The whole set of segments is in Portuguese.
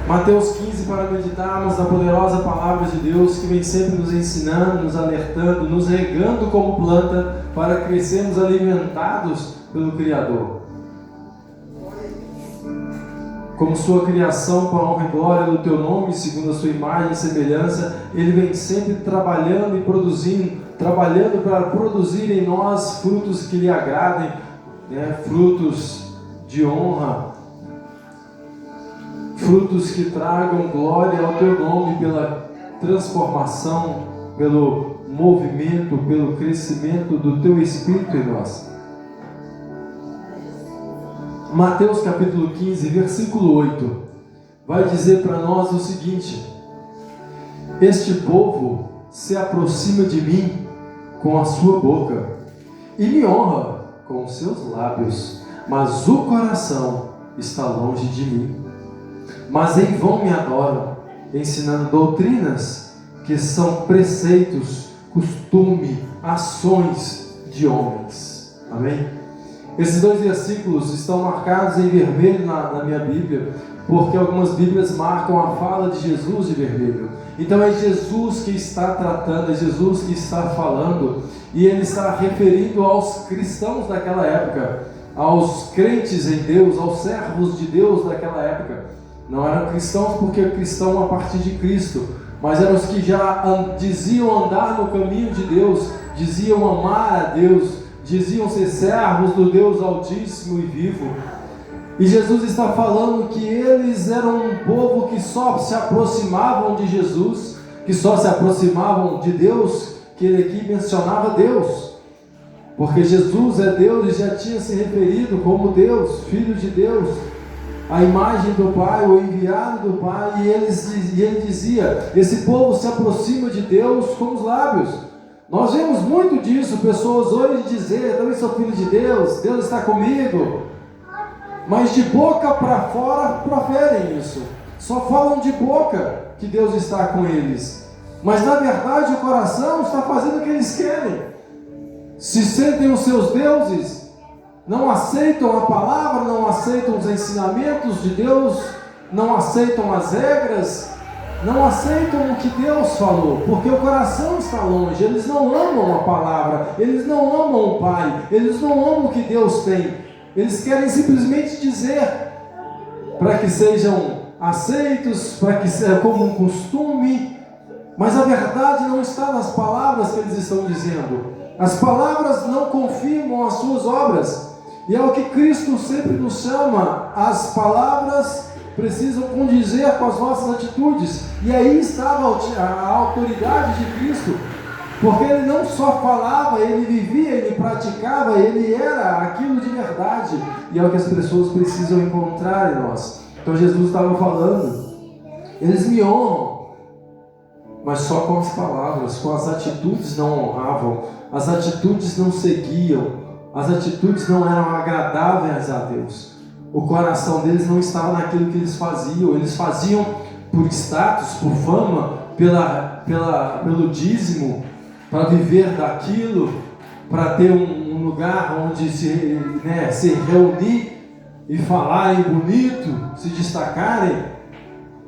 Mateus 15, para meditarmos na poderosa palavra de Deus, que vem sempre nos ensinando, nos alertando, nos regando como planta, para crescermos alimentados pelo Criador. Como sua criação, para a honra e glória do teu nome, segundo a sua imagem e semelhança, Ele vem sempre trabalhando e produzindo, trabalhando para produzir em nós frutos que lhe agradem, frutos de honra, frutos que tragam glória ao teu nome pela transformação, pelo movimento, pelo crescimento do teu Espírito em nós. Mateus capítulo 15, versículo 8, vai dizer para nós o seguinte: este povo se aproxima de mim com a sua boca e me honra com os seus lábios, mas o coração está longe de mim. Mas em vão me adoram, ensinando doutrinas que são preceitos, costume, ações de homens. Amém? Esses dois versículos estão marcados em vermelho na minha Bíblia, porque algumas Bíblias marcam a fala de Jesus de vermelho. Então é Jesus que está tratando, é Jesus que está falando, e ele está referindo aos cristãos daquela época, aos crentes em Deus, aos servos de Deus daquela época. Não eram cristãos porque cristão a partir de Cristo, mas eram os que já diziam andar no caminho de Deus, diziam amar a Deus, diziam ser servos do Deus Altíssimo e vivo. E Jesus está falando que eles eram um povo que só se aproximavam de Jesus, que só se aproximavam de Deus, que ele aqui mencionava Deus, porque Jesus é Deus e já tinha se referido como Deus, Filho de Deus, a imagem do Pai, o enviado do Pai, e ele dizia, esse povo se aproxima de Deus com os lábios. Nós vemos muito disso, pessoas hoje dizer, eu também sou filho de Deus, Deus está comigo, mas de boca para fora proferem isso, só falam de boca que Deus está com eles, mas na verdade o coração está fazendo o que eles querem, se sentem os seus deuses, não aceitam a palavra, não aceitam os ensinamentos de Deus, não aceitam as regras, não aceitam o que Deus falou, porque o coração está longe, eles não amam a palavra, eles não amam o Pai, eles não amam o que Deus tem, eles querem simplesmente dizer, para que sejam aceitos, para que seja como um costume, mas a verdade não está nas palavras que eles estão dizendo, as palavras não confirmam as suas obras, e é o que Cristo sempre nos chama, as palavras precisam condizer com as nossas atitudes, e aí estava a autoridade de Cristo, porque ele não só falava, ele vivia, ele praticava, ele era aquilo de verdade, e é o que as pessoas precisam encontrar em nós. Então Jesus estava falando, eles me honram, mas só com as palavras, com as atitudes não honravam, as atitudes não seguiam, as atitudes não eram agradáveis a Deus. O coração deles não estava naquilo que eles faziam por status, por fama, pelo dízimo, para viver daquilo, para ter um lugar onde se reunir e falarem bonito, se destacarem,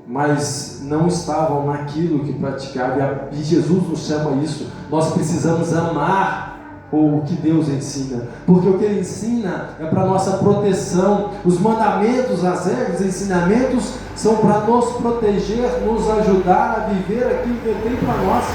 mas não estavam naquilo que praticavam, e Jesus nos chama isso. Nós precisamos amar o que Deus ensina, porque o que Ele ensina é para nossa proteção. Os mandamentos, as regras, os ensinamentos são para nos proteger, nos ajudar a viver aquilo que Ele tem para nós.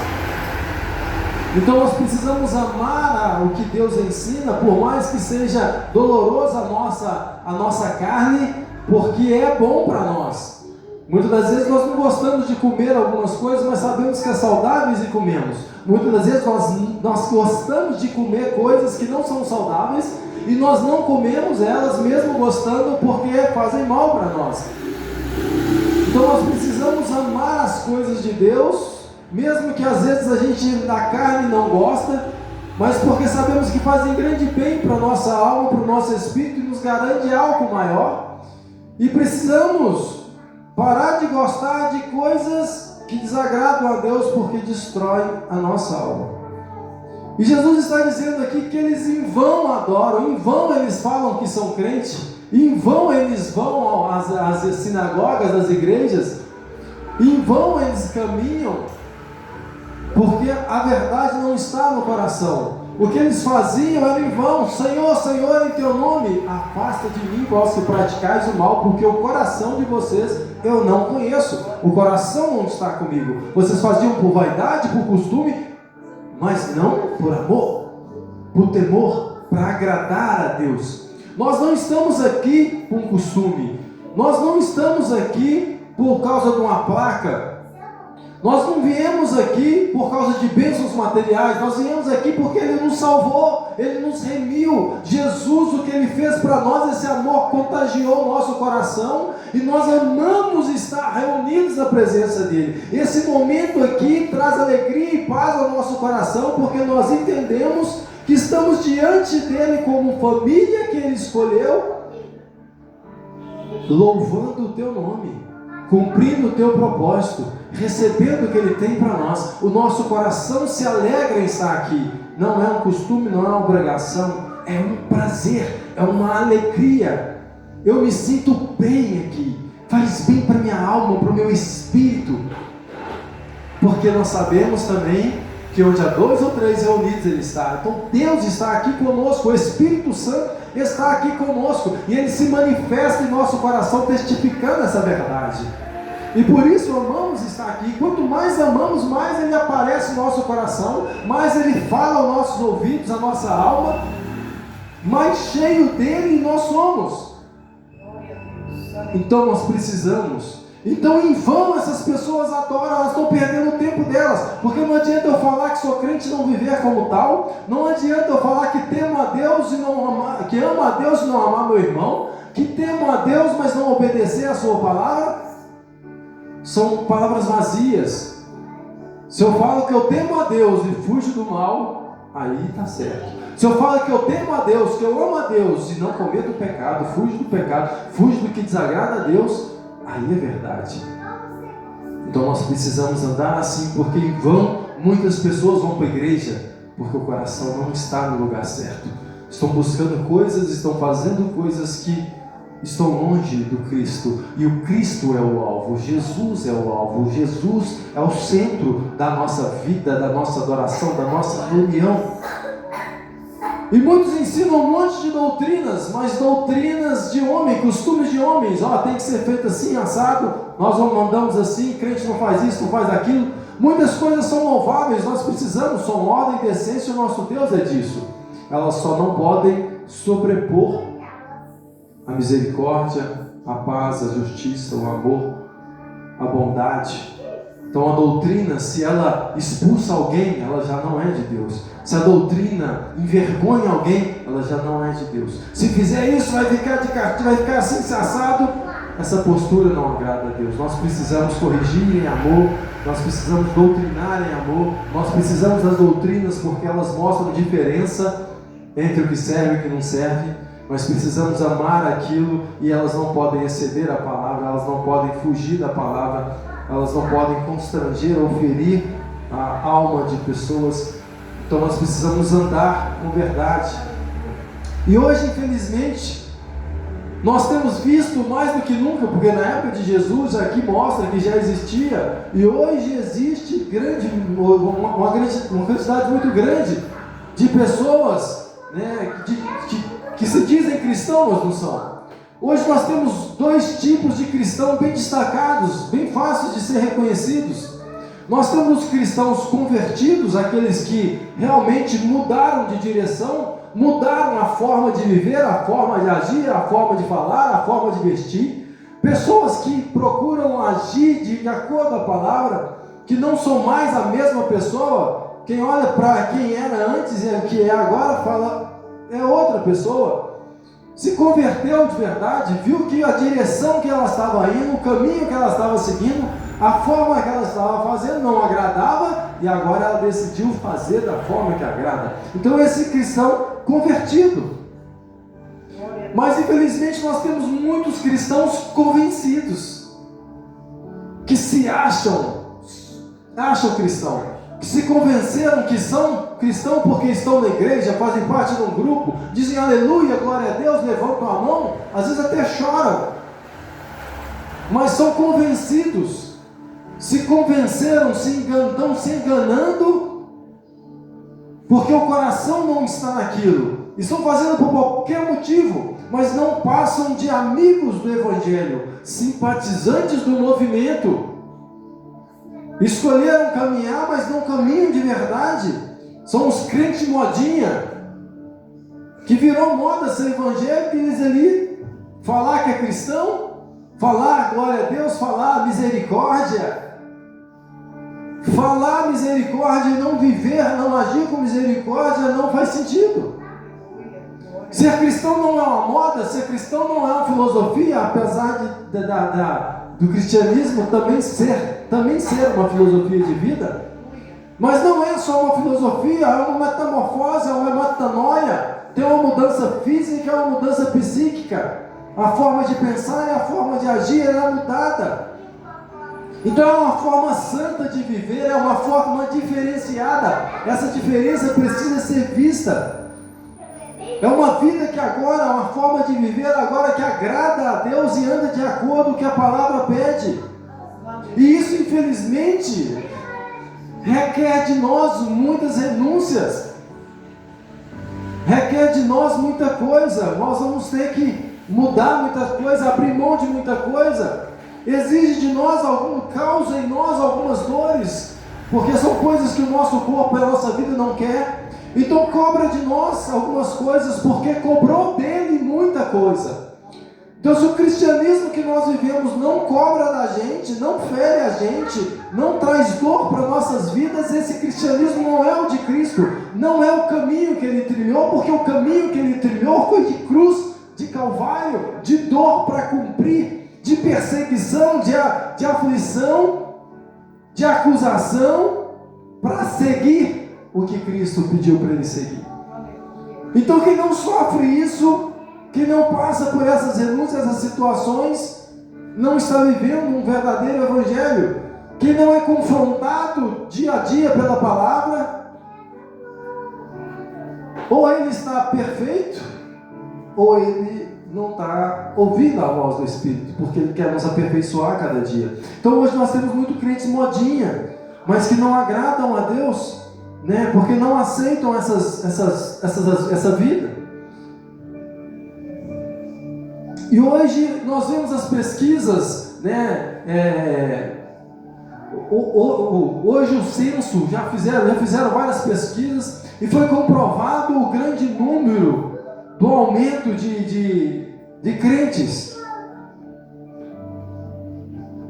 Então nós precisamos amar o que Deus ensina, por mais que seja doloroso a nossa carne, porque é bom para nós. Muitas das vezes nós não gostamos de comer algumas coisas, mas sabemos que é saudáveis e comemos. Muitas das vezes nós gostamos de comer coisas que não são saudáveis e nós não comemos elas mesmo gostando, porque fazem mal para nós. Então nós precisamos amar as coisas de Deus, mesmo que às vezes a gente da carne não gosta, mas porque sabemos que fazem grande bem para a nossa alma, para o nosso espírito e nos garante algo maior. E precisamos parar de gostar de coisas que desagradam a Deus, porque destrói a nossa alma. E Jesus está dizendo aqui que eles em vão adoram, em vão eles falam que são crentes, E em vão eles vão às sinagogas, às igrejas, e em vão eles caminham, porque a verdade não está no coração. O que eles faziam era em vão. Senhor, Senhor, em teu nome, afasta de mim vós que praticais o mal, porque o coração de vocês eu não conheço. O coração não está comigo. Vocês faziam por vaidade, por costume, mas não por amor, por temor, para agradar a Deus. Nós não estamos aqui por costume. Nós não estamos aqui por causa de uma placa. Nós não viemos aqui por causa de bênçãos materiais. Nós viemos aqui porque Ele nos salvou, Ele nos remiu. Jesus, o que Ele fez para nós, esse amor contagiou o nosso coração, e nós amamos estar reunidos na presença dEle. Esse momento aqui traz alegria e paz ao nosso coração, porque nós entendemos que estamos diante dEle como família que Ele escolheu, louvando o Teu nome, cumprindo o Teu propósito, recebendo o que Ele tem para nós. O nosso coração se alegra em estar aqui. Não é um costume, não é uma obrigação, é um prazer, é uma alegria. Eu me sinto bem aqui, faz bem para minha alma, para o meu espírito, porque nós sabemos também que onde há 2 ou 3 reunidos Ele está. Então Deus está aqui conosco, o Espírito Santo está aqui conosco, e Ele se manifesta em nosso coração testificando essa verdade. E por isso amamos estar aqui. Quanto mais amamos, mais Ele aparece no nosso coração, mais Ele fala aos nossos ouvidos, à nossa alma, mais cheio dEle nós somos. Então nós precisamos. Então em vão essas pessoas adoram, elas estão perdendo o tempo delas, porque não adianta eu falar que sou crente e não viver como tal, não adianta eu falar que temo a Deus e não amar, que amo a Deus e não amar meu irmão, que temo a Deus mas não obedecer a sua palavra. São palavras vazias. Se eu falo que eu temo a Deus e fujo do mal, aí está certo. Se eu falo que eu temo a Deus, que eu amo a Deus e não cometo o pecado, fujo do pecado, fujo do que desagrada a Deus, aí é verdade. Então nós precisamos andar assim, porque em vão muitas pessoas vão para a igreja, porque o coração não está no lugar certo. Estão buscando coisas, estão fazendo coisas que estão longe do Cristo, e o Cristo é o alvo, Jesus é o alvo, Jesus é o centro da nossa vida, da nossa adoração, da nossa reunião. E muitos ensinam um monte de doutrinas, mas doutrinas de homem, costumes de homens. Tem que ser feito assim, assado, nós mandamos assim, crente não faz isso, não faz aquilo. Muitas coisas são louváveis, nós precisamos, são ordem e decência, o nosso Deus é disso. Elas só não podem sobrepor a misericórdia, a paz, a justiça, o amor, a bondade. Então a doutrina, se ela expulsa alguém, ela já não é de Deus. Se a doutrina envergonha alguém, ela já não é de Deus. Se fizer isso, vai ficar assim, assado. Essa postura não agrada a Deus. Nós precisamos corrigir em amor, nós precisamos doutrinar em amor, nós precisamos das doutrinas porque elas mostram diferença entre o que serve e o que não serve. Nós precisamos amar aquilo, e elas não podem exceder a palavra, elas não podem fugir da palavra, elas não podem constranger ou ferir a alma de pessoas. Então nós precisamos andar com verdade. E hoje, infelizmente, nós temos visto mais do que nunca, porque na época de Jesus aqui mostra que já existia, e hoje existe uma quantidade muito grande de pessoas, né, que se dizem cristãos, mas não são. Hoje nós temos 2 tipos de cristãos bem destacados, bem fáceis de ser reconhecidos. Nós temos os cristãos convertidos, aqueles que realmente mudaram de direção, mudaram a forma de viver, a forma de agir, a forma de falar, a forma de vestir. Pessoas que procuram agir de acordo com a palavra, que não são mais a mesma pessoa. Quem olha para quem era antes e o que é agora, fala... é outra pessoa. Se converteu de verdade, viu que a direção que ela estava indo, o caminho que ela estava seguindo, a forma que ela estava fazendo não agradava, e agora ela decidiu fazer da forma que agrada. Então esse cristão convertido. Mas infelizmente nós temos muitos cristãos convencidos, que se acham cristão, que se convenceram que são cristãos porque estão na igreja, fazem parte de um grupo, dizem aleluia, glória a Deus, levantam a mão, às vezes até choram, mas são convencidos, se convenceram, estão se enganando, porque o coração não está naquilo, estão fazendo por qualquer motivo, mas não passam de amigos do Evangelho, simpatizantes do movimento. Escolheram caminhar, mas não caminham de verdade. São os crentes modinha, que virou moda ser evangélico, e eles ali falar que é cristão, falar glória a Deus, falar misericórdia. Falar misericórdia e não viver, não agir com misericórdia não faz sentido. Ser cristão não é uma moda, ser cristão não é uma filosofia, apesar do cristianismo também ser uma filosofia de vida, mas não é só uma filosofia, é uma metamorfose, é uma metanoia, tem uma mudança física, é uma mudança psíquica, a forma de pensar e a forma de agir é mudada. Então é uma forma santa de viver, é uma forma diferenciada, essa diferença precisa ser vista. É uma vida que agora, uma forma de viver agora que agrada a Deus e anda de acordo com o que a palavra pede. E isso, infelizmente, requer de nós muitas renúncias. Requer de nós muita coisa. Nós vamos ter que mudar muita coisa, abrir mão de muita coisa. Exige de nós causa em nós algumas dores, porque são coisas que o nosso corpo e a nossa vida não quer. Então cobra de nós algumas coisas, porque cobrou dele muita coisa. Então se o cristianismo que nós vivemos não cobra da gente, não fere a gente, não traz dor para nossas vidas, esse cristianismo não é o de Cristo, não é o caminho que ele trilhou, porque o caminho que ele trilhou foi de cruz, de calvário, de dor para cumprir, de perseguição, de aflição, de acusação, para seguir o que Cristo pediu para ele seguir. Então quem não sofre isso, quem não passa por essas renúncias, essas situações, não está vivendo um verdadeiro evangelho. Quem não é confrontado dia a dia pela palavra, ou ele está perfeito, ou ele não está ouvindo a voz do Espírito, porque ele quer nos aperfeiçoar cada dia. Então hoje nós temos muito crentes modinha, mas que não agradam a Deus, né? Porque não aceitam essa vida. E hoje nós vemos as pesquisas, né? Hoje o censo já fizeram várias pesquisas e foi comprovado o grande número do aumento de crentes.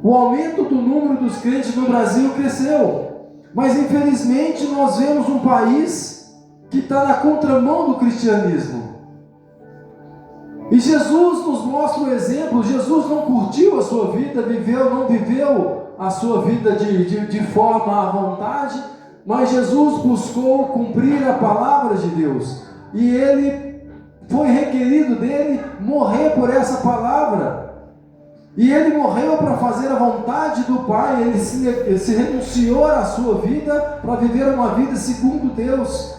O aumento do número dos crentes no Brasil cresceu. Mas infelizmente nós vemos um país que está na contramão do cristianismo. E Jesus nos mostra o exemplo. Jesus não curtiu a sua vida, não viveu a sua vida de forma à vontade, mas Jesus buscou cumprir a palavra de Deus. E ele foi requerido dele morrer por essa palavra. E ele morreu para fazer a vontade do Pai. Ele se renunciou à sua vida para viver uma vida segundo Deus.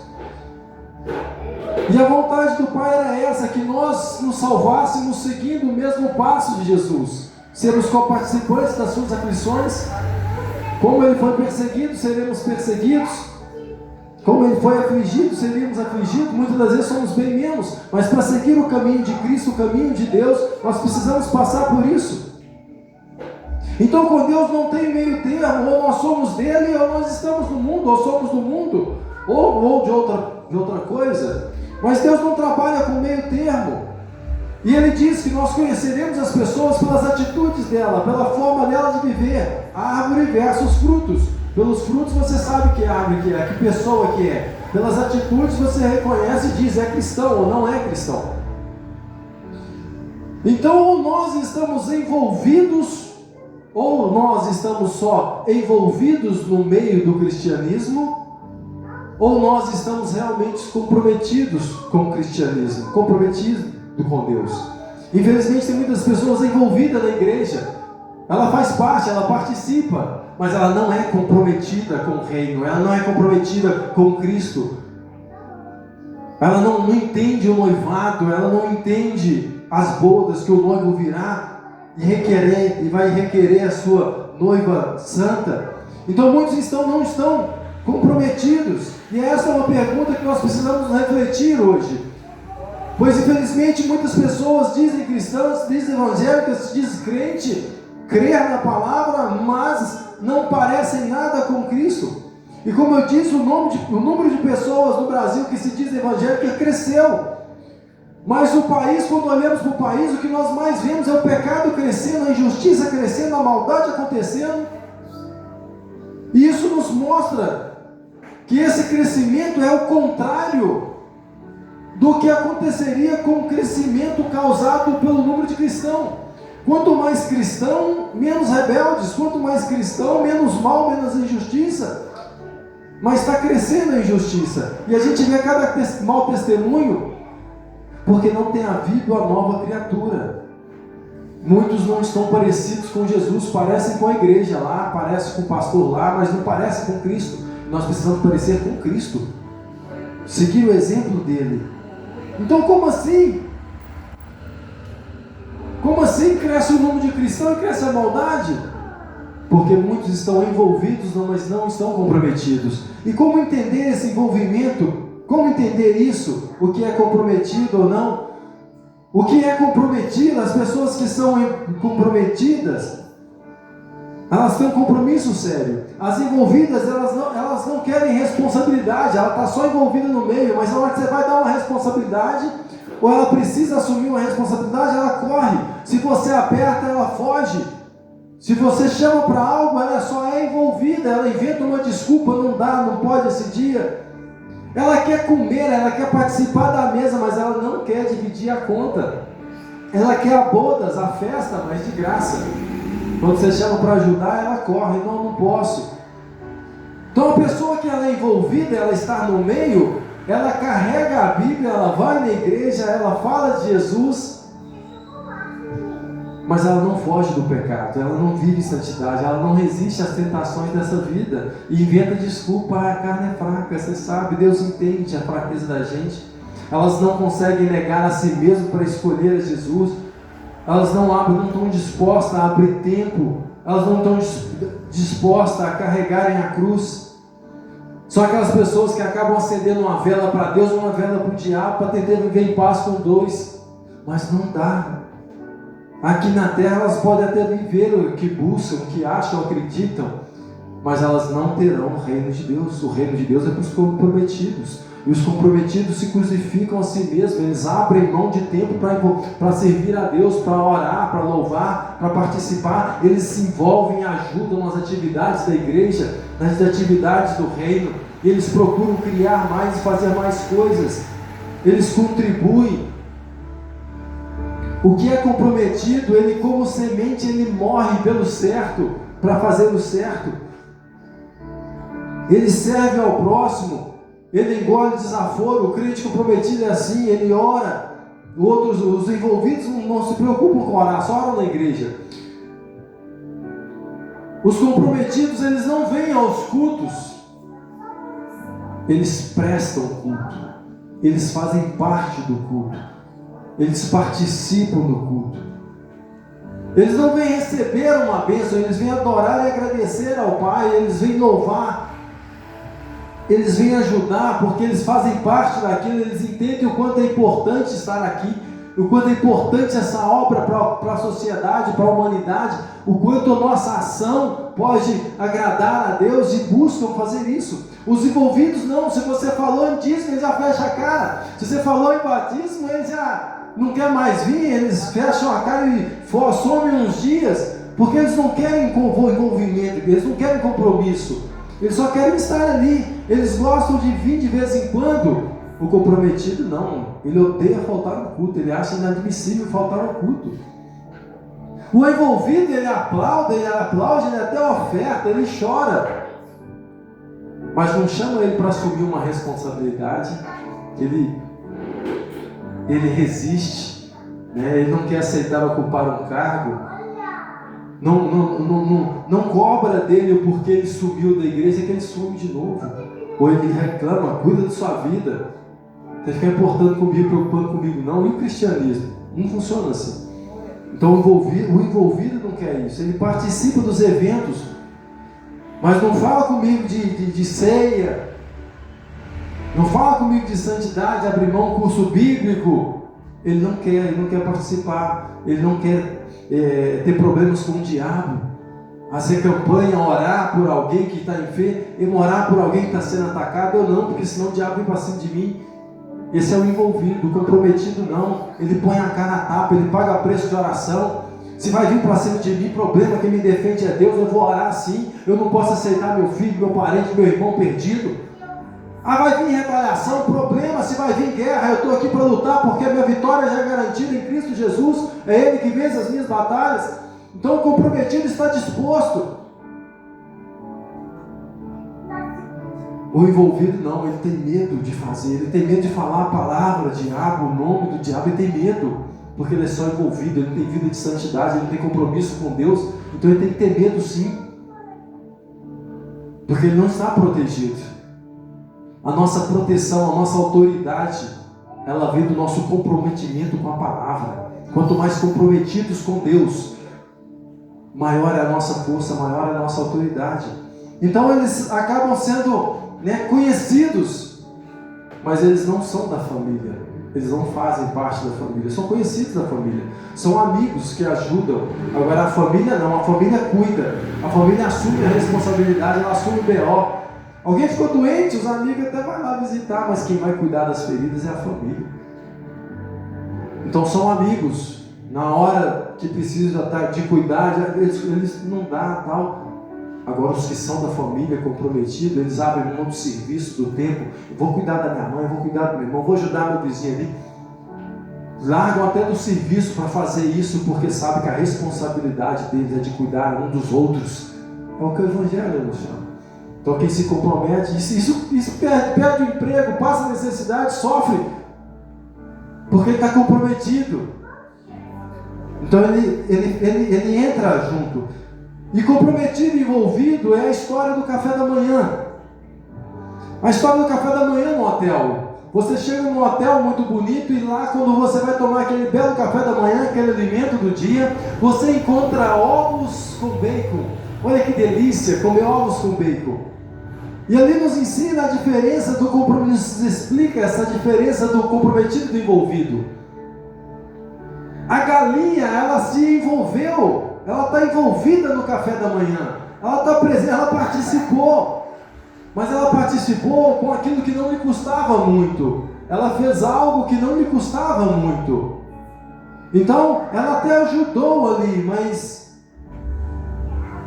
E a vontade do Pai era essa, que nós nos salvássemos seguindo o mesmo passo de Jesus, sermos coparticipantes das suas aflições. Como ele foi perseguido, seremos perseguidos. Como ele foi afligido, seríamos afligidos. Muitas das vezes somos bem menos, mas para seguir o caminho de Cristo, o caminho de Deus, nós precisamos passar por isso. Então com Deus não tem meio termo, ou nós somos dele, ou nós estamos no mundo, ou somos do mundo, ou de outra coisa. Mas Deus não trabalha com meio termo. E ele diz que nós conheceremos as pessoas pelas atitudes dela, pela forma dela de viver. A árvore versus frutos. Pelos frutos você sabe que árvore que é, que pessoa que é. Pelas atitudes você reconhece e diz é cristão ou não é cristão. Então ou nós estamos envolvidos, ou nós estamos só envolvidos no meio do cristianismo, ou nós estamos realmente comprometidos com o cristianismo, comprometidos com Deus. Infelizmente tem muitas pessoas envolvidas na igreja. ela faz parte, ela participa, mas ela não é comprometida com o reino, ela não é comprometida com Cristo. Ela não entende o noivado, ela não entende as bodas que o noivo virá e vai requerer a sua noiva santa. Então muitos não estão comprometidos. E essa é uma pergunta que nós precisamos refletir hoje. Pois infelizmente muitas pessoas dizem cristãs, dizem evangélicas, dizem crente, crer na palavra, mas não parecem nada com Cristo. E como eu disse, o número de pessoas no Brasil que se diz evangélica cresceu. Mas o país, quando olhamos para o país, o que nós mais vemos é o pecado crescendo, a injustiça crescendo, a maldade acontecendo. E isso nos mostra que esse crescimento é o contrário do que aconteceria com o crescimento causado pelo número de cristãos. Quanto mais cristão, menos rebeldes. Quanto mais cristão, menos mal, menos injustiça. Mas está crescendo a injustiça. E a gente vê cada mau testemunho porque não tem havido a nova criatura. Muitos não estão parecidos com Jesus, parecem com a igreja lá, parecem com o pastor lá, mas não parecem com Cristo. Nós precisamos parecer com Cristo, seguir o exemplo dele. Então como assim? Como assim cresce o número de cristãos e cresce a maldade? Porque muitos estão envolvidos, mas não estão comprometidos. E como entender esse envolvimento? Como entender isso? O que é comprometido ou não? O que é comprometido? As pessoas que são comprometidas, elas têm um compromisso sério. As envolvidas, elas não querem responsabilidade. Ela está só envolvida no meio, mas na hora que você vai dar uma responsabilidade, ou ela precisa assumir uma responsabilidade, ela corre. Se você aperta, ela foge. Se você chama para algo, ela só é envolvida. Ela inventa uma desculpa, não dá, não pode esse dia. Ela quer comer, ela quer participar da mesa, mas ela não quer dividir a conta. Ela quer a bodas, a festa, mas de graça. Quando você chama para ajudar, ela corre, não posso. Então a pessoa que ela é envolvida, ela está no meio, ela carrega a Bíblia, ela vai na igreja, ela fala de Jesus, mas ela não foge do pecado, ela não vive santidade, ela não resiste às tentações dessa vida e inventa desculpa. A carne é fraca, você sabe, Deus entende a fraqueza da gente. Elas não conseguem negar a si mesmo para escolher a Jesus, elas não estão dispostas a abrir tempo, elas não estão dispostas a carregarem a cruz. São aquelas pessoas que acabam acendendo uma vela para Deus, uma vela para o diabo, para tentar viver em paz com dois, mas não dá. Aqui na terra elas podem até viver o que buscam, o que acham, acreditam, mas elas não terão o reino de Deus. O reino de Deus é para os comprometidos. E os comprometidos se crucificam a si mesmos, eles abrem mão de tempo para servir a Deus, para orar, para louvar, para participar. Eles se envolvem, ajudam nas atividades da igreja, nas atividades do reino. E eles procuram criar mais e fazer mais coisas. Eles contribuem. O que é comprometido, ele como semente, ele morre pelo certo, para fazer o certo. Ele serve ao próximo, ele engole desaforo. O crente comprometido é assim, ele ora. Os envolvidos não se preocupam com orar, só oram na igreja. Os comprometidos, eles não vêm aos cultos, eles prestam culto, eles fazem parte do culto. Eles participam do culto. Eles não vêm receber uma bênção, eles vêm adorar e agradecer ao Pai, eles vêm louvar, eles vêm ajudar, porque eles fazem parte daquilo, eles entendem o quanto é importante estar aqui, o quanto é importante essa obra para a sociedade, para a humanidade, o quanto a nossa ação pode agradar a Deus, e buscam fazer isso. Os envolvidos não. Se você falou em dízimo, eles já fecham a cara. Se você falou em batismo, eles já não quer mais vir, eles fecham a cara e somem uns dias, porque eles não querem envolvimento, eles não querem compromisso, eles só querem estar ali. Eles gostam de vir de vez em quando. O comprometido não, ele odeia faltar no culto, ele acha inadmissível faltar no culto. O envolvido, ele aplaude, ele até oferta, ele chora, mas não chama ele para assumir uma responsabilidade. Ele resiste, né? Ele não quer aceitar ocupar um cargo. não cobra dele o porquê ele sumiu da igreja, que ele some de novo. Ou ele reclama, cuida da sua vida. Você fica importando comigo, preocupando comigo. Não, e o cristianismo? Não funciona assim. Então o envolvido não quer isso. Ele participa dos eventos, mas não fala comigo de ceia, não fala comigo de santidade, abrir mão do curso bíblico. Ele não quer participar, ele não quer ter problemas com o diabo. Fazer campanha, orar por alguém que está enfermo, orar por alguém que está sendo atacado, eu não, porque senão o diabo vem para cima de mim. Esse é o envolvido. O comprometido não, ele põe a cara a tapa, ele paga preço de oração. Se vai vir para cima de mim, problema, quem me defende é Deus, eu vou orar sim. Eu não posso aceitar meu filho, meu parente, meu irmão perdido. Vai vir retaliação, problema, se vai vir guerra, eu estou aqui para lutar, porque a minha vitória já é garantida em Cristo Jesus, é Ele que vence as minhas batalhas. Então o comprometido está disposto. O envolvido não, ele tem medo de fazer, ele tem medo de falar a palavra diabo, o nome do diabo, ele tem medo, porque ele é só envolvido, ele não tem vida de santidade, ele não tem compromisso com Deus, então ele tem que ter medo sim, porque ele não está protegido. A nossa proteção, a nossa autoridade, ela vem do nosso comprometimento com a palavra. Quanto mais comprometidos com Deus, maior é a nossa força, maior é a nossa autoridade. Então eles acabam sendo conhecidos, mas eles não são da família, eles não fazem parte da família, são conhecidos da família, são amigos que ajudam. Agora a família não, a família cuida, a família assume a responsabilidade, ela assume o BO. Alguém ficou doente, os amigos até vão lá visitar, mas quem vai cuidar das feridas é a família. Então são amigos. Na hora que precisa de cuidar, eles não dão tal. Agora os que são da família comprometidos, eles abrem mão do serviço, do tempo. Eu vou cuidar da minha mãe, eu vou cuidar do meu irmão, vou ajudar meu vizinho ali. Largam até do serviço para fazer isso, porque sabem que a responsabilidade deles é de cuidar um dos outros. É o que o Evangelho nos chama. Então quem se compromete, isso perde o emprego, passa necessidade, sofre, porque ele está comprometido. Então ele entra junto. E comprometido, envolvido, é a história do café da manhã. A história do café da manhã no hotel. Você chega num hotel muito bonito e lá, quando você vai tomar aquele belo café da manhã, aquele alimento do dia, você encontra ovos com bacon. Olha que delícia, comer ovos com bacon. E ali nos ensina a diferença do compromisso, explica essa diferença do comprometido e do envolvido. A galinha, ela se envolveu, ela está envolvida no café da manhã, ela está presente, ela participou, mas ela participou com aquilo que não lhe custava muito, ela fez algo que não lhe custava muito, então ela até ajudou ali, mas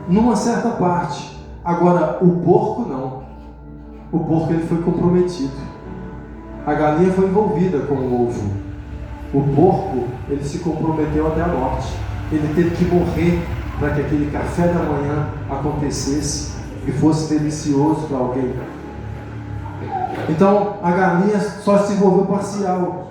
numa certa parte. Agora o porco não, o porco ele foi comprometido, a galinha foi envolvida com o ovo. O porco, ele se comprometeu até a morte. Ele teve que morrer para que aquele café da manhã acontecesse e fosse delicioso para alguém. Então, a galinha só se envolveu parcial.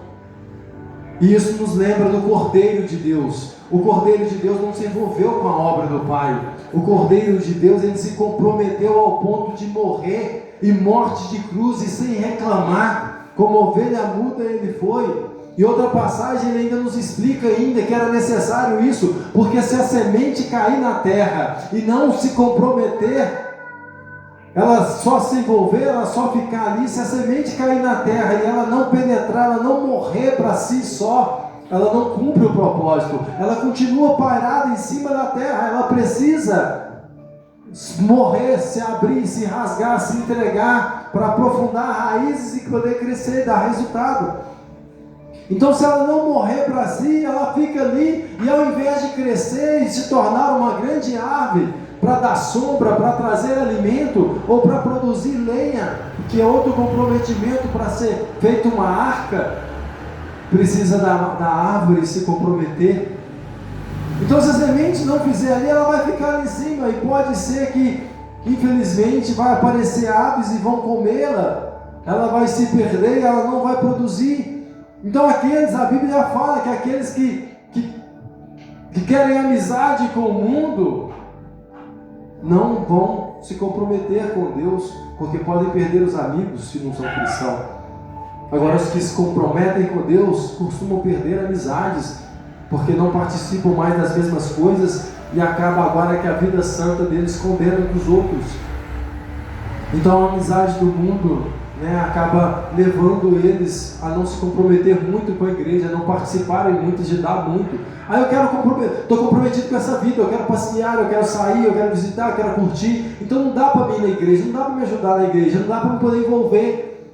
E isso nos lembra do Cordeiro de Deus. O Cordeiro de Deus não se envolveu com a obra do Pai. O Cordeiro de Deus, ele se comprometeu ao ponto de morrer, e morte de cruz, e sem reclamar, como ovelha muda ele foi. E outra passagem ele ainda nos explica ainda que era necessário isso, porque se a semente cair na terra e não se comprometer, ela só se envolver, ela só ficar ali, se a semente cair na terra e ela não penetrar, ela não morrer para si só, ela não cumpre o propósito, ela continua pairada em cima da terra, ela precisa morrer, se abrir, se rasgar, se entregar para aprofundar raízes e poder crescer e dar resultado. Então se ela não morrer para si, ela fica ali, e ao invés de crescer e se tornar uma grande árvore para dar sombra, para trazer alimento ou para produzir lenha, que é outro comprometimento para ser feita uma arca, precisa da árvore se comprometer. Então se a semente não fizer ali, ela vai ficar ali em cima, e pode ser que infelizmente vai aparecer aves e vão comê-la, ela vai se perder, ela não vai produzir. Então aqueles, a Bíblia fala que aqueles que que querem amizade com o mundo, não vão se comprometer com Deus, porque podem perder os amigos se não são cristãos. Agora, os que se comprometem com Deus costumam perder amizades, porque não participam mais das mesmas coisas e acaba agora que a vida santa deles condena os outros. Então a amizade do mundo, acaba levando eles a não se comprometer muito com a igreja, a não participarem muito, de dar muito. Aí eu quero estou comprometido com essa vida, eu quero passear, eu quero sair, eu quero visitar, eu quero curtir. Então não dá para mim ir na igreja, não dá para me ajudar na igreja, não dá para me poder envolver,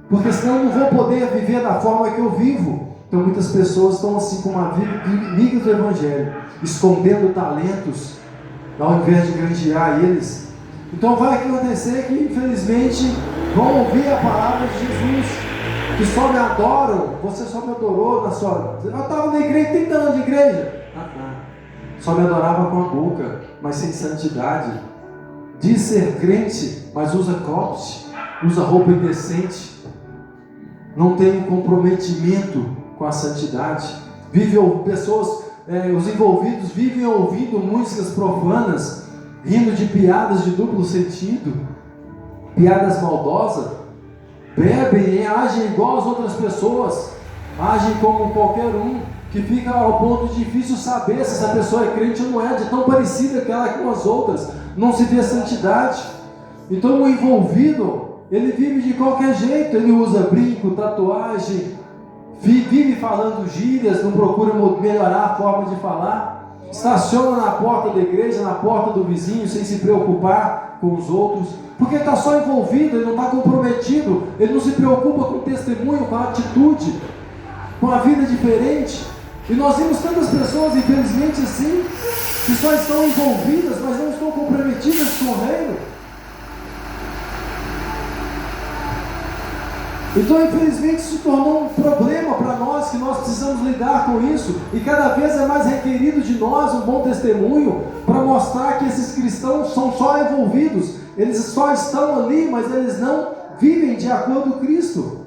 porque senão eu não vou poder viver da forma que eu vivo. Então muitas pessoas estão assim com uma vida inimigas do Evangelho, escondendo talentos, ao invés de granjear eles. Então vai acontecer que infelizmente vão ouvir a palavra de Jesus, que só me adoram. Você só me adorou na sua... Eu estava na igreja, 30 anos de igreja. Só me adorava com a boca, mas sem santidade. Diz ser crente, mas usa cropped, usa roupa indecente, não tem comprometimento com a santidade. Os envolvidos vivem ouvindo músicas profanas, rindo de piadas de duplo sentido, piadas maldosas, bebem e agem igual as outras pessoas, agem como qualquer um, que fica ao ponto de difícil saber se essa pessoa é crente ou não é, de tão parecida que ela é com as outras, não se vê santidade. Então o envolvido, ele vive de qualquer jeito, ele usa brinco, tatuagem, vive falando gírias, não procura melhorar a forma de falar, estaciona na porta da igreja, na porta do vizinho, sem se preocupar com os outros, porque está só envolvido, ele não está comprometido, ele não se preocupa com o testemunho, com a atitude, com a vida diferente. E nós vemos tantas pessoas, infelizmente assim, que só estão envolvidas, mas não estão comprometidas com o reino. Então, infelizmente, se tornou um problema para nós, que nós precisamos lidar com isso, e cada vez é mais requerido de nós um bom testemunho, para mostrar que esses cristãos são só envolvidos, eles só estão ali, mas eles não vivem de acordo com Cristo.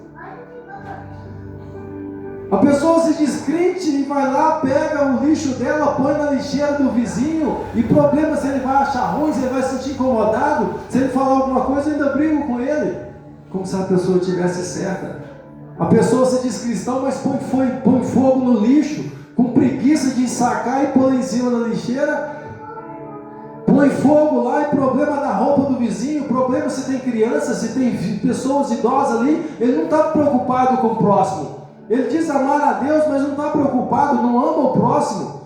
A pessoa se diz crente e vai lá, pega o lixo dela, põe na lixeira do vizinho, e problema se ele vai achar ruim, se ele vai se sentir incomodado, se ele falar alguma coisa, eu ainda brigo com ele, como se a pessoa estivesse certa. A pessoa se diz cristão, mas põe fogo no lixo, com preguiça de sacar e pôr em cima da lixeira, põe fogo lá, e problema da roupa do vizinho, problema se tem criança, se tem pessoas idosas ali, ele não está preocupado com o próximo. Ele diz amar a Deus, mas não está preocupado, não ama o próximo,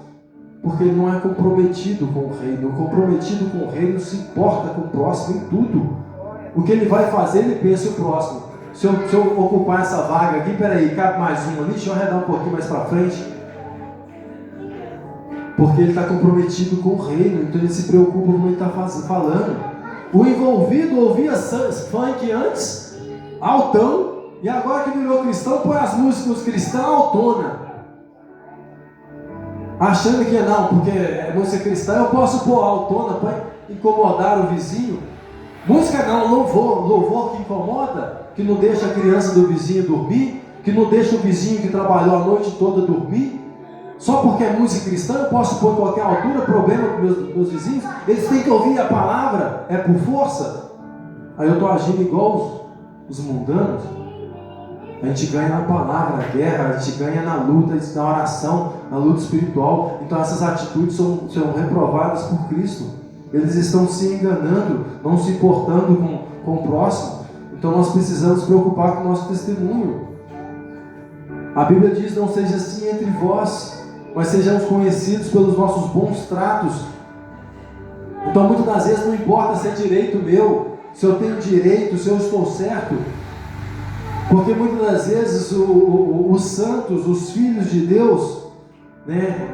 porque ele não é comprometido com o reino. Comprometido com o reino se importa com o próximo em tudo. O que ele vai fazer, ele pensa o próximo. Se eu ocupar essa vaga aqui, peraí, cabe mais uma ali, deixa eu arredar um pouquinho mais para frente. Porque ele está comprometido com o reino, então ele se preocupa com o que ele está falando. O envolvido ouvia funk antes, altão, e agora que virou cristão, põe as músicas cristãs autona. Achando que não, porque é música cristã, eu posso pôr autona para incomodar o vizinho. Música não, louvor que incomoda, que não deixa a criança do vizinho dormir, que não deixa o vizinho que trabalhou a noite toda dormir. Só porque é música cristã, eu posso pôr qualquer altura, problema com meus vizinhos, eles têm que ouvir a palavra, é por força. Aí eu estou agindo igual os mundanos. A gente ganha na palavra, na guerra, a gente ganha na luta, na oração, na luta espiritual. Então essas atitudes são reprovadas por Cristo. Eles estão se enganando, não se importando com o próximo. Então nós precisamos preocupar com o nosso testemunho. A Bíblia diz, não seja assim entre vós, mas sejamos conhecidos pelos nossos bons tratos. Então muitas das vezes não importa se é direito meu, se eu tenho direito, se eu estou certo. Porque muitas das vezes os santos, os filhos de Deus,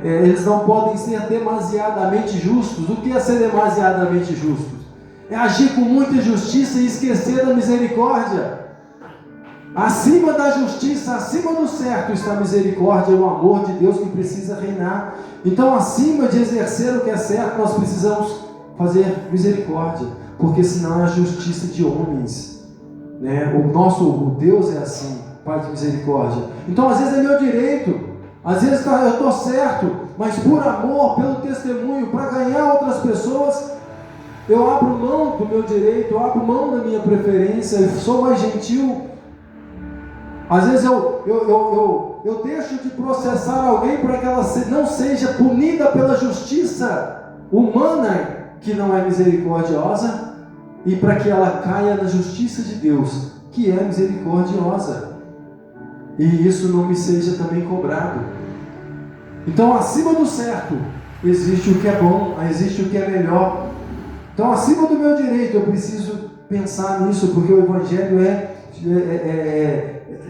eles não podem ser demasiadamente justos. O que é ser demasiadamente justos? É agir com muita justiça e esquecer da misericórdia. Acima da justiça, acima do certo está a misericórdia e o amor de Deus que precisa reinar. Então, acima de exercer o que é certo, nós precisamos fazer misericórdia, porque senão é a justiça de homens. O Deus é assim, Pai de misericórdia. Então às vezes é meu direito, às vezes eu estou certo, mas por amor, pelo testemunho, para ganhar outras pessoas, eu abro mão do meu direito, eu abro mão da minha preferência, eu sou mais gentil. Às vezes eu deixo de processar alguém para que ela não seja punida pela justiça humana, que não é misericordiosa, e para que ela caia na justiça de Deus, que é misericordiosa, e isso não me seja também cobrado. Então, acima do certo, existe o que é bom, existe o que é melhor. Então, acima do meu direito, eu preciso pensar nisso, porque o Evangelho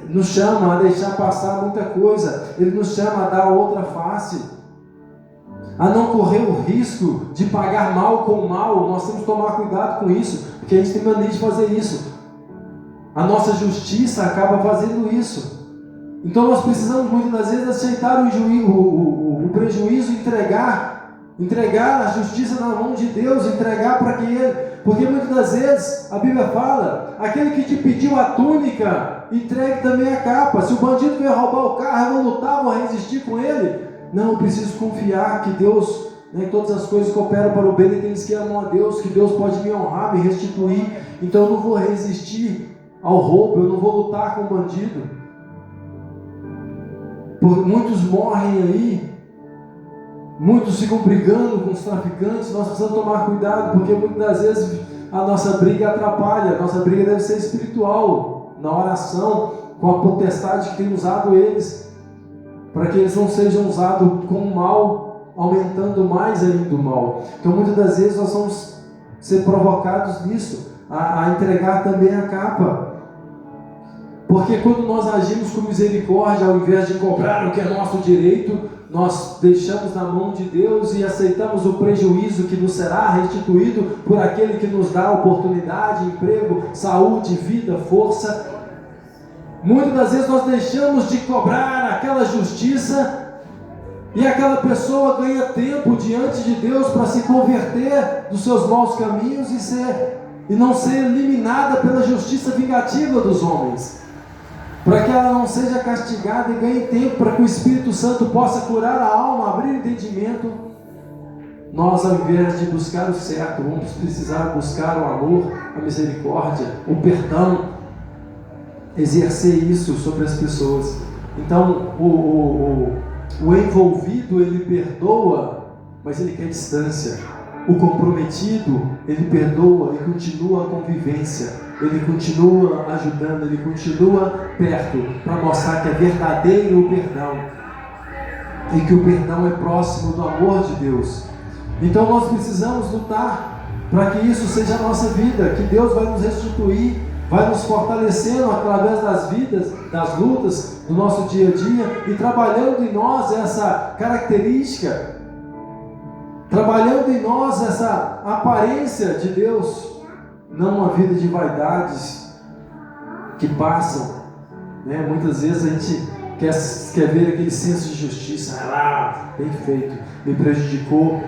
nos chama a deixar passar muita coisa, ele nos chama a dar outra face, a não correr o risco de pagar mal com mal. Nós temos que tomar cuidado com isso, porque a gente tem mania de fazer isso. A nossa justiça acaba fazendo isso. Então nós precisamos muitas das vezes aceitar o prejuízo, entregar a justiça na mão de Deus, entregar para que Ele, porque muitas das vezes a Bíblia fala, aquele que te pediu a túnica, entregue também a capa. Se o bandido veio roubar o carro, eu vou lutar, vou resistir com ele? Não, eu preciso confiar que Deus, todas as coisas cooperam para o bem daqueles que amam a Deus, que Deus pode me honrar, me restituir. Então eu não vou resistir ao roubo, eu não vou lutar com o bandido. Muitos morrem aí, muitos ficam brigando com os traficantes. Nós precisamos tomar cuidado, porque muitas das vezes a nossa briga atrapalha. A nossa briga deve ser espiritual, na oração, com a potestade que tem usado eles, para que eles não sejam usados com o mal, aumentando mais ainda o mal. Então muitas das vezes nós vamos ser provocados nisso, a entregar também a capa. Porque quando nós agimos com misericórdia, ao invés de cobrar o que é nosso direito, nós deixamos na mão de Deus e aceitamos o prejuízo que nos será restituído por aquele que nos dá oportunidade, emprego, saúde, vida, força. Muitas das vezes nós deixamos de cobrar aquela justiça e aquela pessoa ganha tempo diante de Deus para se converter dos seus maus caminhos e não ser eliminada pela justiça vingativa dos homens, para que ela não seja castigada e ganhe tempo para que o Espírito Santo possa curar a alma, abrir entendimento. Nós, ao invés de buscar o certo, vamos precisar buscar o amor, a misericórdia, o perdão, exercer isso sobre as pessoas. Então o envolvido, ele perdoa, mas ele quer distância. O comprometido, ele perdoa e continua a convivência, ele continua ajudando, ele continua perto, para mostrar que é verdadeiro o perdão e que o perdão é próximo do amor de Deus. Então nós precisamos lutar para que isso seja a nossa vida, que Deus vai nos restituir, vai nos fortalecendo através das vidas, das lutas do nosso dia a dia, e trabalhando em nós essa característica, trabalhando em nós essa aparência de Deus, não uma vida de vaidades que passam, Muitas vezes a gente quer ver aquele senso de justiça, bem feito, me prejudicou.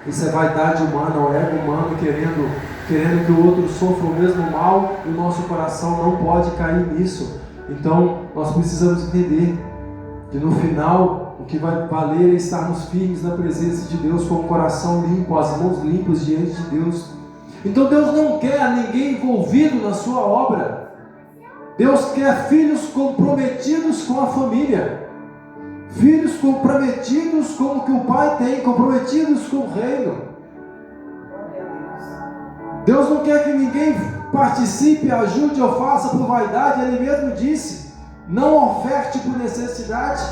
Isso é vaidade humana, o ego humano querendo que o outro sofra o mesmo mal, e o nosso coração não pode cair nisso. Então nós precisamos entender que no final o que vai valer é estarmos firmes na presença de Deus, com o coração limpo, as mãos limpas diante de Deus. Então Deus não quer ninguém envolvido na sua obra. Deus quer filhos comprometidos com a família, filhos comprometidos com o que o Pai tem, comprometidos com o reino. Deus não quer que ninguém participe, ajude ou faça por vaidade. Ele mesmo disse: não oferte por necessidade,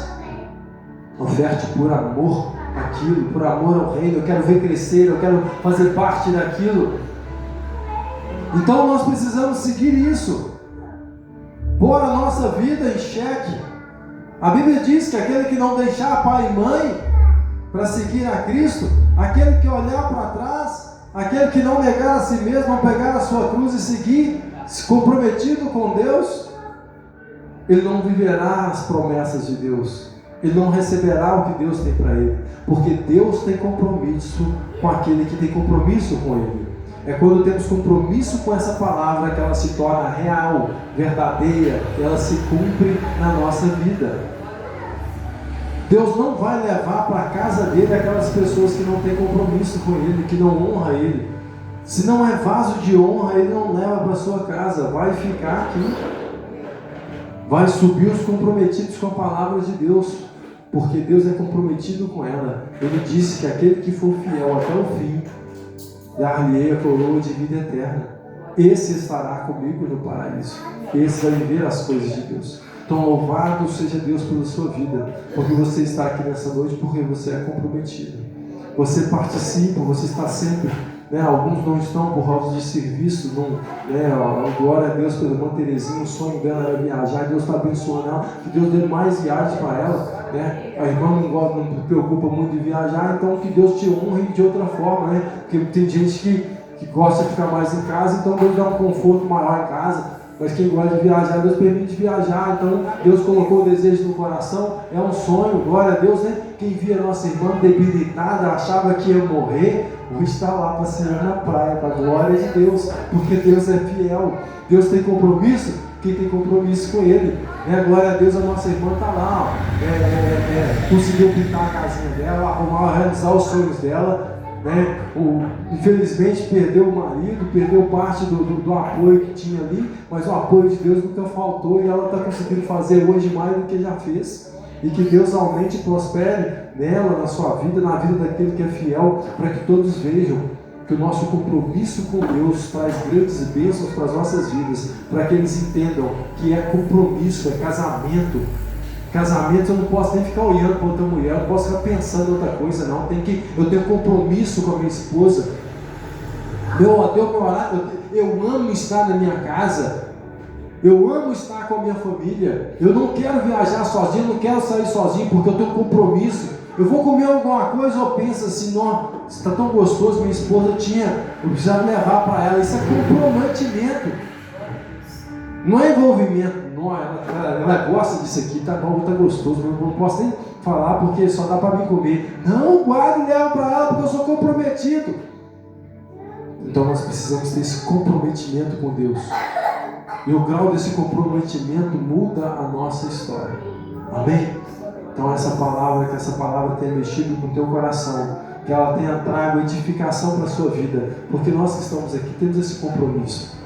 oferte por amor àquilo, por amor ao reino. Eu quero ver crescer, eu quero fazer parte daquilo. Então nós precisamos seguir isso, pôr a nossa vida em xeque. A Bíblia diz que aquele que não deixar pai e mãe para seguir a Cristo, aquele que olhar para trás, aquele que não negar a si mesmo, não pegar a sua cruz e seguir, se comprometido com Deus, ele não viverá as promessas de Deus, ele não receberá o que Deus tem para ele, porque Deus tem compromisso com aquele que tem compromisso com ele. É quando temos compromisso com essa palavra que ela se torna real, verdadeira, ela se cumpre na nossa vida. Deus não vai levar para a casa dele aquelas pessoas que não têm compromisso com ele, que não honram ele. Se não é vaso de honra, ele não leva para a sua casa, vai ficar aqui. Vai subir os comprometidos com a palavra de Deus, porque Deus é comprometido com ela. Ele disse que aquele que for fiel até o fim, dar-lhe a coroa de vida eterna. Esse estará comigo no paraíso. Esse vai viver as coisas de Deus. Então louvado seja Deus pela sua vida, porque você está aqui nessa noite, porque você é comprometido. Você participa, você está sempre, alguns não estão por causa de serviço, glória a Deus pela irmã Terezinha, o sonho dela era viajar, Deus está abençoando ela, que Deus dê mais viagens para ela. A irmã não se preocupa muito em viajar, então que Deus te honre de outra forma, porque tem gente que gosta de ficar mais em casa, então Deus dá um conforto maior em casa. Mas quem gosta de viajar, Deus permite viajar. Então Deus colocou o desejo no coração, é um sonho, glória a Deus, Quem via nossa irmã debilitada, achava que ia morrer, hoje está lá passeando na praia, para a glória de Deus, porque Deus é fiel. Deus tem compromisso, quem tem compromisso com Ele, glória a Deus, a nossa irmã está lá, conseguiu pintar a casinha dela, arrumar, realizar os sonhos dela. Infelizmente perdeu o marido, perdeu parte do apoio que tinha ali, mas o apoio de Deus nunca faltou e ela está conseguindo fazer hoje mais do que já fez. E que Deus aumente e prospere nela, na sua vida, na vida daquele que é fiel, para que todos vejam que o nosso compromisso com Deus traz grandes bênçãos para as nossas vidas, para que eles entendam que é compromisso, é casamento. Casamento eu não posso nem ficar olhando para outra mulher, eu não posso ficar pensando em outra coisa, não. Eu tenho compromisso com a minha esposa. Eu amo estar na minha casa, eu amo estar com a minha família. Eu não quero viajar sozinho, eu não quero sair sozinho, porque eu tenho compromisso. Eu vou comer alguma coisa, eu penso assim, está tão gostoso, minha esposa eu precisava levar para ela. Isso é comprometimento, não é envolvimento. Ela gosta disso aqui, tá bom, tá gostoso, mas eu não posso nem falar porque só dá para mim comer. Não, guarda e leva para ela porque eu sou comprometido. Então nós precisamos ter esse comprometimento com Deus. E o grau desse comprometimento muda a nossa história. Amém? Então que essa palavra tenha mexido com o teu coração, que ela tenha trago edificação para a sua vida, porque nós que estamos aqui temos esse compromisso.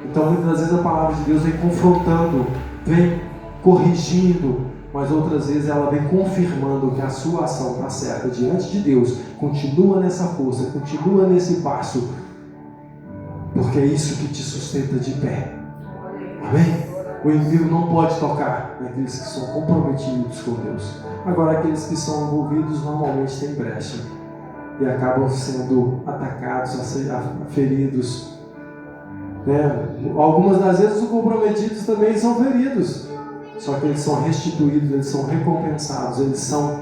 Então muitas vezes a palavra de Deus vem confrontando, vem corrigindo, mas outras vezes ela vem confirmando que a sua ação está certa diante de Deus. Continua nessa força, continua nesse passo, porque é isso que te sustenta de pé. Amém? O inimigo não pode tocar naqueles que são comprometidos com Deus. Agora aqueles que são envolvidos normalmente têm brecha e acabam sendo atacados, feridos. Algumas das vezes os comprometidos também são feridos, só que eles são restituídos, eles são recompensados, eles são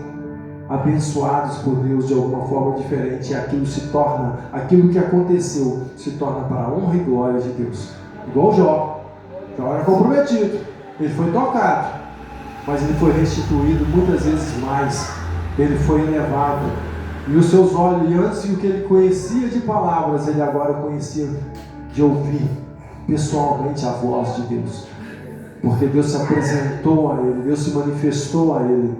abençoados por Deus de alguma forma diferente, e aquilo que aconteceu se torna para a honra e glória de Deus. Igual Jó era comprometido, ele foi tocado, mas ele foi restituído muitas vezes mais, ele foi elevado, e os seus olhos, e antes o que ele conhecia de palavras, ele agora conhecia de ouvir pessoalmente a voz de Deus, porque Deus se apresentou a ele, Deus se manifestou a ele,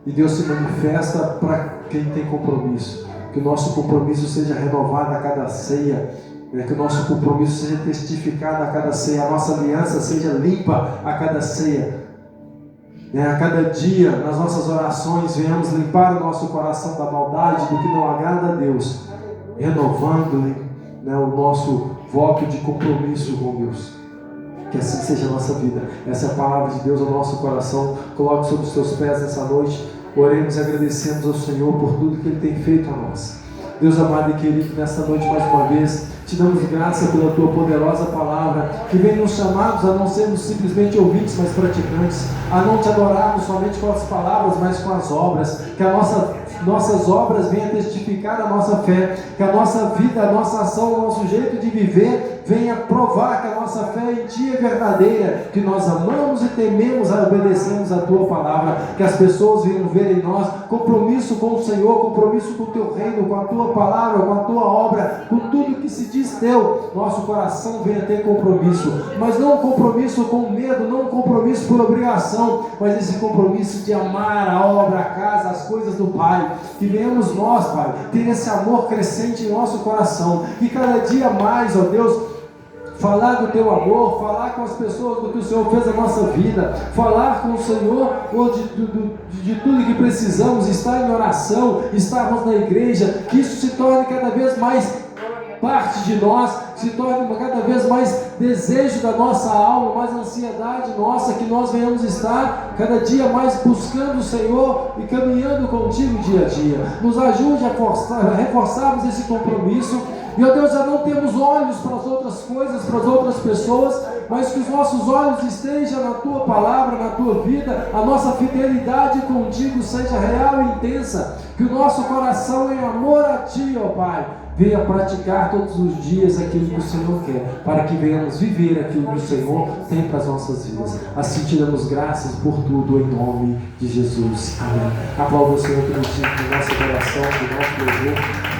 e Deus se manifesta para quem tem compromisso. Que o nosso compromisso seja renovado a cada ceia, que o nosso compromisso seja testificado a cada ceia, a nossa aliança seja limpa a cada ceia, a cada dia nas nossas orações venhamos limpar o nosso coração da maldade, do que não agrada a Deus, renovando o nosso voto de compromisso com Deus. Que assim seja a nossa vida. Essa é a palavra de Deus ao nosso coração. Coloque sobre os teus pés nessa noite. Oremos e agradecemos ao Senhor por tudo que Ele tem feito a nós. Deus amado e querido, nesta noite mais uma vez te damos graça pela tua poderosa palavra, que vem nos chamados a não sermos simplesmente ouvintes, mas praticantes, a não te adorarmos somente com as palavras, mas com as obras. Que nossas obras venham testificar a nossa fé, que a nossa vida, a nossa ação, o nosso jeito de viver venha provar que a nossa fé em Ti é verdadeira, que nós amamos e tememos e obedecemos a Tua palavra, que as pessoas venham ver em nós compromisso com o Senhor, compromisso com o Teu reino, com a Tua palavra, com a Tua obra, com tudo que se diz Teu, nosso coração venha ter compromisso, mas não um compromisso com medo, não um compromisso por obrigação, mas esse compromisso de amar a obra, a casa, as coisas do Pai. Que venhamos nós, Pai, ter esse amor crescente em nosso coração, e cada dia mais, ó Deus, falar do Teu amor, falar com as pessoas do que o Senhor fez na nossa vida, falar com o Senhor de tudo que precisamos, estar em oração, estarmos na igreja, que isso se torne cada vez mais parte de nós, se torne cada vez mais desejo da nossa alma, mais ansiedade nossa, que nós venhamos estar cada dia mais buscando o Senhor e caminhando contigo dia a dia. Nos ajude a reforçarmos esse compromisso. E, ó Deus, já não temos olhos para as outras coisas, para as outras pessoas, mas que os nossos olhos estejam na Tua palavra, na Tua vida, a nossa fidelidade contigo seja real e intensa, que o nosso coração em amor a Ti, ó Pai, venha praticar todos os dias aquilo que o Senhor quer, para que venhamos viver aquilo que o Senhor tem para as nossas vidas. Assim te damos graças por tudo, em nome de Jesus. Amém. Aplauda o Senhor pelo título do nosso coração, do nosso louvor.